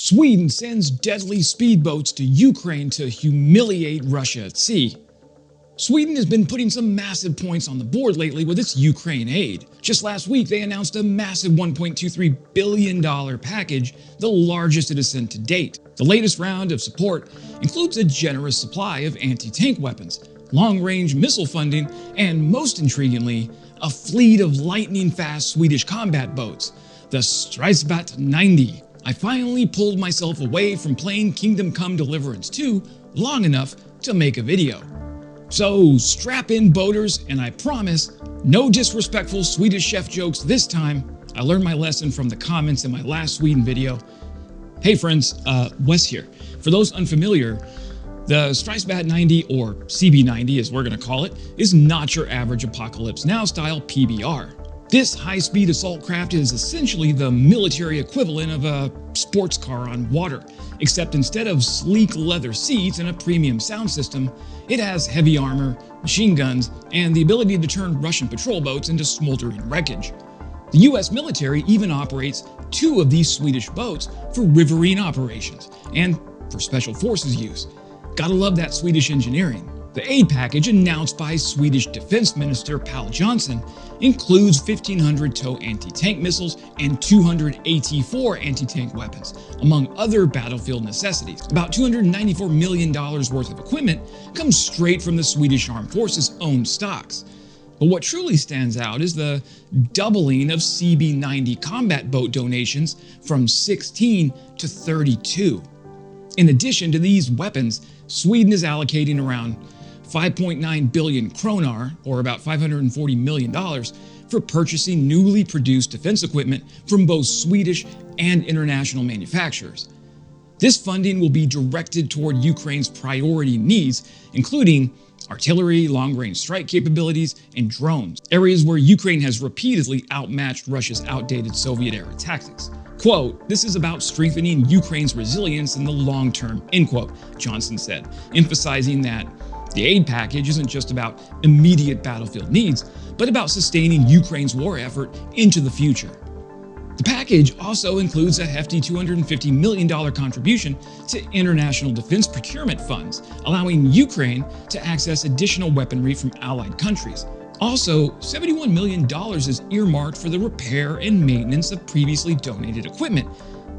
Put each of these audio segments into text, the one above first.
Sweden sends deadly speedboats to Ukraine to humiliate Russia at sea. Sweden has been putting some massive points on the board lately with its Ukraine aid. Just last week, they announced a massive $1.23 billion package, the largest it has sent to date. The latest round of support includes a generous supply of anti-tank weapons, long-range missile funding, and most intriguingly, a fleet of lightning-fast Swedish combat boats, the CB90. I finally pulled myself away from playing Kingdom Come Deliverance 2 long enough to make a video. So strap in, boaters, and I promise, no disrespectful Swedish chef jokes this time. I learned my lesson from the comments in my last Sweden video. Hey friends, Wes here. For those unfamiliar, the CB90, or CB90 as we're going to call it, is not your average Apocalypse Now style PBR. This high-speed assault craft is essentially the military equivalent of a sports car on water, except instead of sleek leather seats and a premium sound system, it has heavy armor, machine guns, and the ability to turn Russian patrol boats into smoldering wreckage. The US military even operates 2 of these Swedish boats for riverine operations and for special forces use. Gotta love that Swedish engineering. The aid package announced by Swedish Defense Minister Pål Jonson includes 1,500 TOW anti-tank missiles and 200 AT-4 anti-tank weapons, among other battlefield necessities. About $294 million worth of equipment comes straight from the Swedish Armed Forces' own stocks. But what truly stands out is the doubling of CB90 combat boat donations from 16 to 32. In addition to these weapons, Sweden is allocating around 5.9 billion kronar, or about $540 million, for purchasing newly produced defense equipment from both Swedish and international manufacturers. This funding will be directed toward Ukraine's priority needs, including artillery, long-range strike capabilities, and drones, areas where Ukraine has repeatedly outmatched Russia's outdated Soviet-era tactics. Quote, "This is about strengthening Ukraine's resilience in the long term," end quote, Johnson said, emphasizing that the aid package isn't just about immediate battlefield needs, but about sustaining Ukraine's war effort into the future. The package also includes a hefty $250 million contribution to international defense procurement funds, allowing Ukraine to access additional weaponry from allied countries. Also, $71 million is earmarked for the repair and maintenance of previously donated equipment.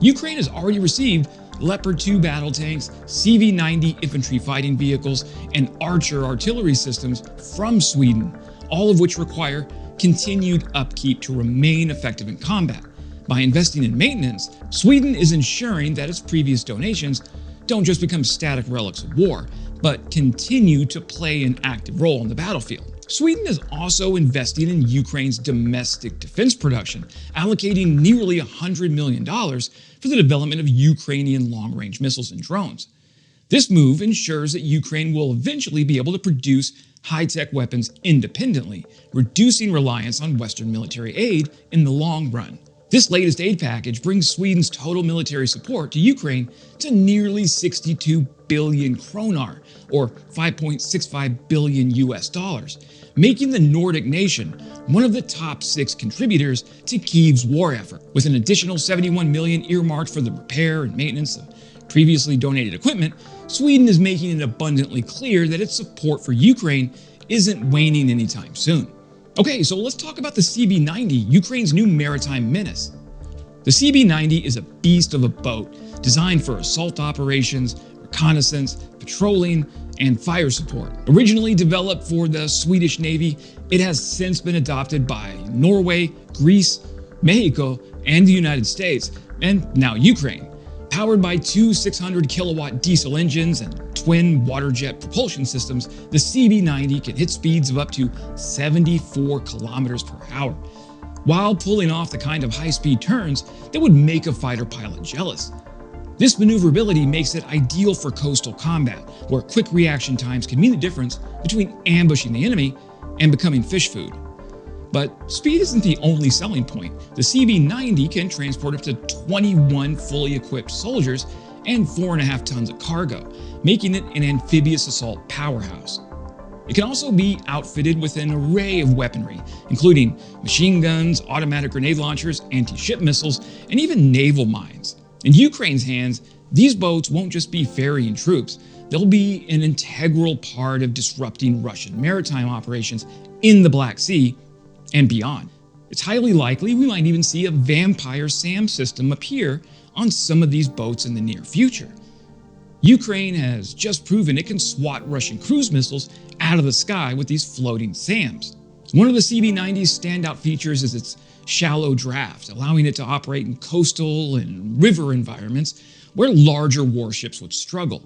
Ukraine has already received Leopard 2 battle tanks, CB90 infantry fighting vehicles, and Archer artillery systems from Sweden, all of which require continued upkeep to remain effective in combat. By investing in maintenance, Sweden is ensuring that its previous donations don't just become static relics of war, but continue to play an active role on the battlefield. Sweden is also investing in Ukraine's domestic defense production, allocating nearly $100 million for the development of Ukrainian long-range missiles and drones. This move ensures that Ukraine will eventually be able to produce high-tech weapons independently, reducing reliance on Western military aid in the long run. This latest aid package brings Sweden's total military support to Ukraine to nearly 62 billion kronar, or $5.65 billion US, making the Nordic nation one of the top 6 contributors to Kyiv's war effort. With an additional 71 million earmarked for the repair and maintenance of previously donated equipment, Sweden is making it abundantly clear that its support for Ukraine isn't waning anytime soon. Okay, so let's talk about the CB90, Ukraine's new maritime menace. The CB90 is a beast of a boat designed for assault operations, reconnaissance, patrolling, and fire support. Originally developed for the Swedish Navy, it has since been adopted by Norway, Greece, Mexico, and the United States, and now Ukraine. Powered by 2 600-kilowatt diesel engines and twin water jet propulsion systems, the CB90 can hit speeds of up to 74 kilometers per hour, while pulling off the kind of high-speed turns that would make a fighter pilot jealous. This maneuverability makes it ideal for coastal combat, where quick reaction times can mean the difference between ambushing the enemy and becoming fish food. But speed isn't the only selling point. The CB90 can transport up to 21 fully equipped soldiers and 4.5 tons of cargo, making it an amphibious assault powerhouse. It can also be outfitted with an array of weaponry, including machine guns, automatic grenade launchers, anti-ship missiles, and even naval mines. In Ukraine's hands, these boats won't just be ferrying troops, they'll be an integral part of disrupting Russian maritime operations in the Black Sea and beyond. It's highly likely we might even see a vampire SAM system appear on some of these boats in the near future. Ukraine has just proven it can swat Russian cruise missiles out of the sky with these floating SAMs. One of the CB90's standout features is its shallow draft, allowing it to operate in coastal and river environments where larger warships would struggle.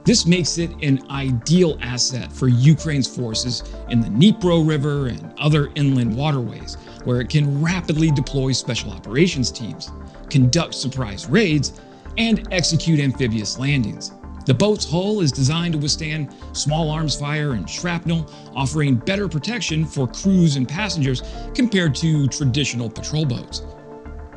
This makes it an ideal asset for Ukraine's forces in the Dnipro River and other inland waterways, where it can rapidly deploy special operations teams, conduct surprise raids, and execute amphibious landings. The boat's hull is designed to withstand small arms fire and shrapnel, offering better protection for crews and passengers compared to traditional patrol boats.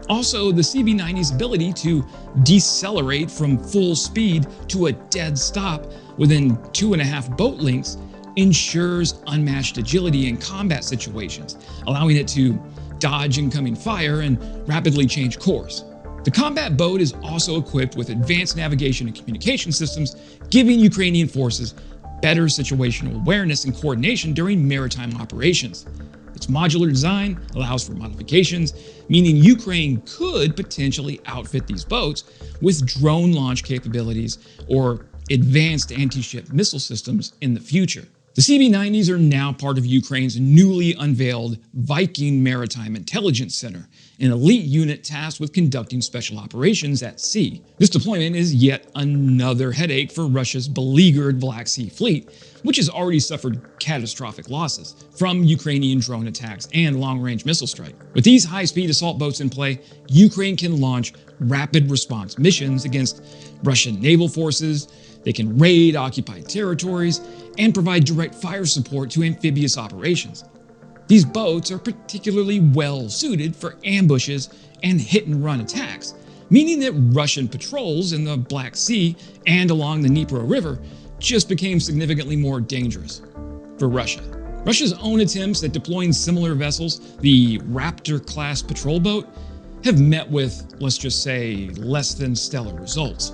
Also, the CB90's ability to decelerate from full speed to a dead stop within 2.5 boat lengths ensures unmatched agility in combat situations, allowing it to dodge incoming fire and rapidly change course. The combat boat is also equipped with advanced navigation and communication systems, giving Ukrainian forces better situational awareness and coordination during maritime operations. Its modular design allows for modifications, meaning Ukraine could potentially outfit these boats with drone launch capabilities or advanced anti-ship missile systems in the future. The CB90s are now part of Ukraine's newly unveiled VIKING Maritime Intelligence Center, an elite unit tasked with conducting special operations at sea. This deployment is yet another headache for Russia's beleaguered Black Sea fleet, which has already suffered catastrophic losses from Ukrainian drone attacks and long-range missile strike. With these high-speed assault boats in play, Ukraine can launch rapid response missions against Russian naval forces. They can raid occupied territories and provide direct fire support to amphibious operations. These boats are particularly well suited for ambushes and hit-and-run attacks, meaning that Russian patrols in the Black Sea and along the Dnipro River just became significantly more dangerous for Russia. Russia's own attempts at deploying similar vessels, the Raptor-class patrol boat, have met with, let's just say, less than stellar results.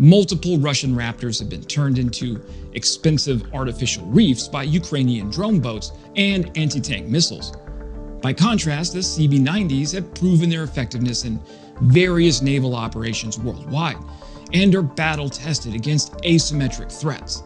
Multiple Russian Raptors have been turned into expensive artificial reefs by Ukrainian drone boats and anti-tank missiles. By contrast, the CB90s have proven their effectiveness in various naval operations worldwide and are battle-tested against asymmetric threats.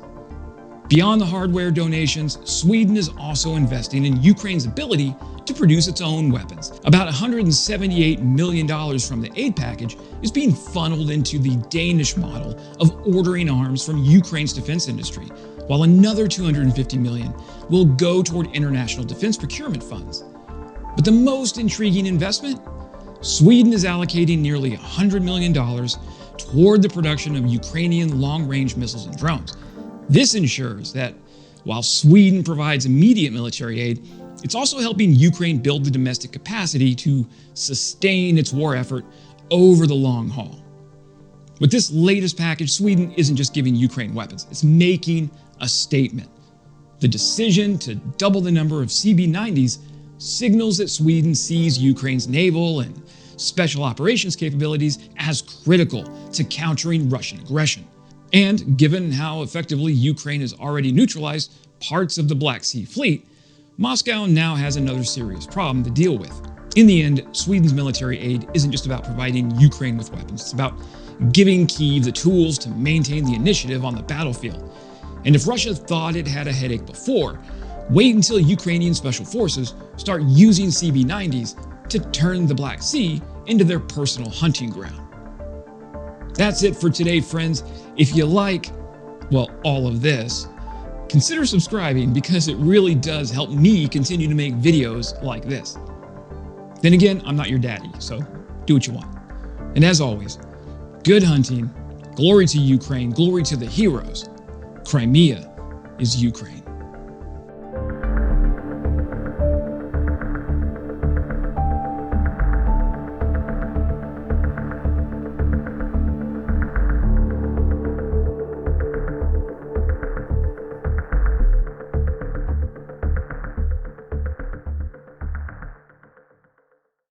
Beyond the hardware donations, Sweden is also investing in Ukraine's ability to produce its own weapons. About $178 million from the aid package is being funneled into the Danish model of ordering arms from Ukraine's defense industry, while another $250 million will go toward international defense procurement funds. But the most intriguing investment? Sweden is allocating nearly $100 million toward the production of Ukrainian long-range missiles and drones. This ensures that while Sweden provides immediate military aid, it's also helping Ukraine build the domestic capacity to sustain its war effort over the long haul. With this latest package, Sweden isn't just giving Ukraine weapons, it's making a statement. The decision to double the number of CB90s signals that Sweden sees Ukraine's naval and special operations capabilities as critical to countering Russian aggression. And given how effectively Ukraine has already neutralized parts of the Black Sea fleet, Moscow now has another serious problem to deal with. In the end, Sweden's military aid isn't just about providing Ukraine with weapons, it's about giving Kyiv the tools to maintain the initiative on the battlefield. And if Russia thought it had a headache before, wait until Ukrainian special forces start using CB90s to turn the Black Sea into their personal hunting ground. That's it for today, friends. If you like, well, all of this, consider subscribing because it really does help me continue to make videos like this. Then again, I'm not your daddy, so do what you want. And as always, good hunting, glory to Ukraine, glory to the heroes. Crimea is Ukraine.